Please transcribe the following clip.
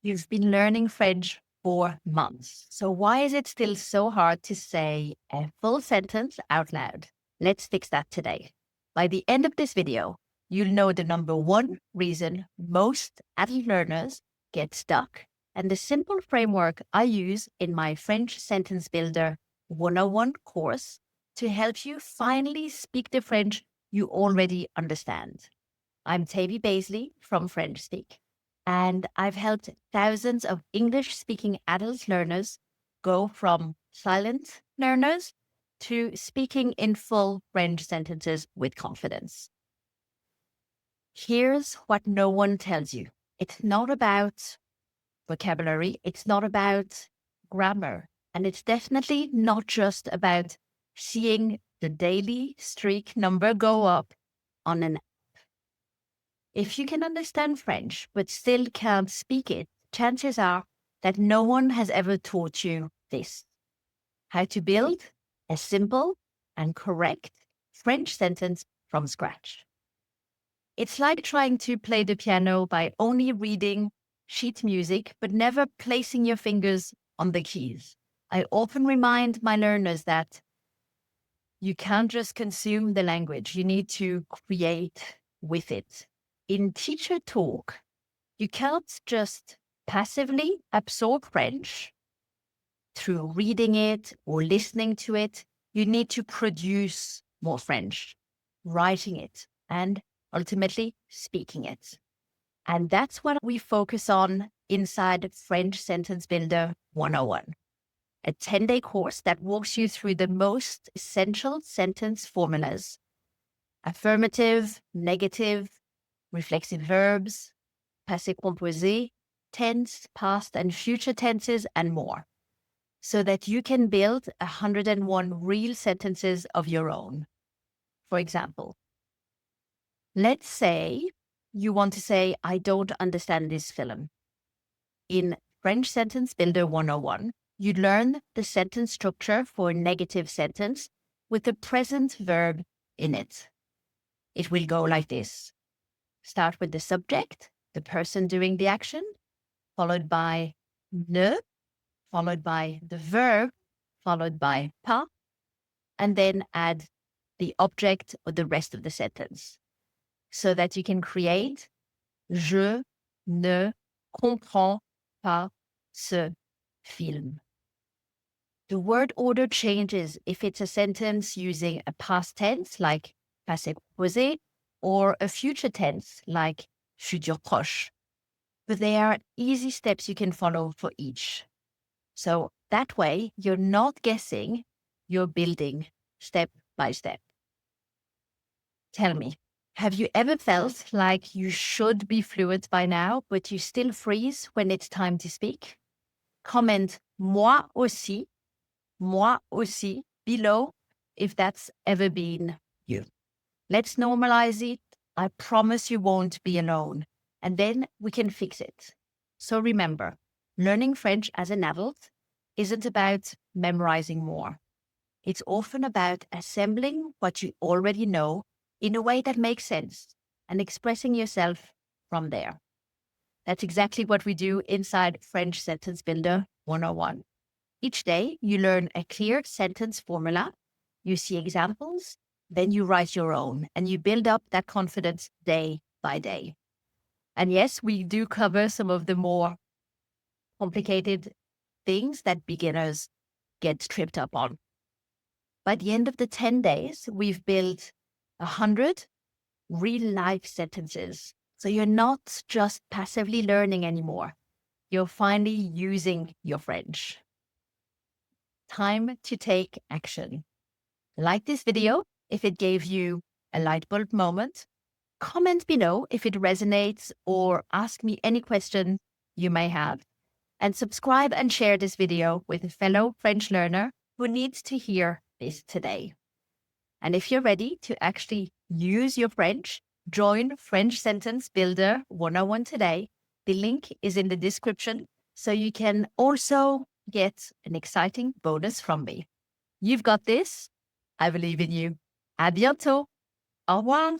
You've been learning French for months. So why is it still so hard to say a full sentence out loud? Let's fix that today. By the end of this video, you'll know the number one reason most adult learners get stuck and the simple framework I use in my French Sentence Builder 101 course to help you finally speak the French you already understand. I'm Tavy Baisley from French Speak, and I've helped thousands of English-speaking adult learners go from silent learners to speaking in full French sentences with confidence. Here's what no one tells you. It's not about vocabulary. It's not about grammar. And it's definitely not just about seeing the daily streak number go up on an. If you can understand French but still can't speak it, chances are that no one has ever taught you this: how to build a simple and correct French sentence from scratch. It's like trying to play the piano by only reading sheet music but never placing your fingers on the keys. I often remind my learners that you can't just consume the language, you need to create with it. In teacher talk, you can't just passively absorb French through reading it or listening to it. You need to produce more French, writing it, and ultimately speaking it. And that's what we focus on inside French Sentence Builder 101, a 10-day course that walks you through the most essential sentence formulas: affirmative, negative, reflexive verbs, passé composé, tense, past and future tenses, and more, so that you can build 101 real sentences of your own. For example, let's say you want to say, I don't understand this film. In French Sentence Builder 101, you learn the sentence structure for a negative sentence with the present verb in it. It will go like this. Start with the subject, the person doing the action, followed by ne, followed by the verb, followed by pas, and then add the object or the rest of the sentence, so that you can create Je ne comprends pas ce film. The word order changes if it's a sentence using a past tense like passé composé or a future tense like futur proche. But there are easy steps you can follow for each. So that way, you're not guessing, you're building step by step. Tell me, have you ever felt like you should be fluent by now, but you still freeze when it's time to speak? Comment moi aussi below if that's ever been you. Let's normalize it. I promise you won't be alone. And then we can fix it. So remember, learning French as an adult isn't about memorizing more. It's often about assembling what you already know in a way that makes sense and expressing yourself from there. That's exactly what we do inside French Sentence Builder 101. Each day, you learn a clear sentence formula, you see examples, then you write your own, and you build up that confidence day by day. And yes, we do cover some of the more complicated things that beginners get tripped up on. By the end of the 10 days, we've built 100 real-life sentences. So you're not just passively learning anymore. You're finally using your French. Time to take action. Like this video if it gave you a light bulb moment. Comment below if it resonates or ask me any question you may have. And subscribe and share this video with a fellow French learner who needs to hear this today. And if you're ready to actually use your French, join French Sentence Builder 101 today. The link is in the description, so you can also get an exciting bonus from me. You've got this. I believe in you. À bientôt. Au revoir.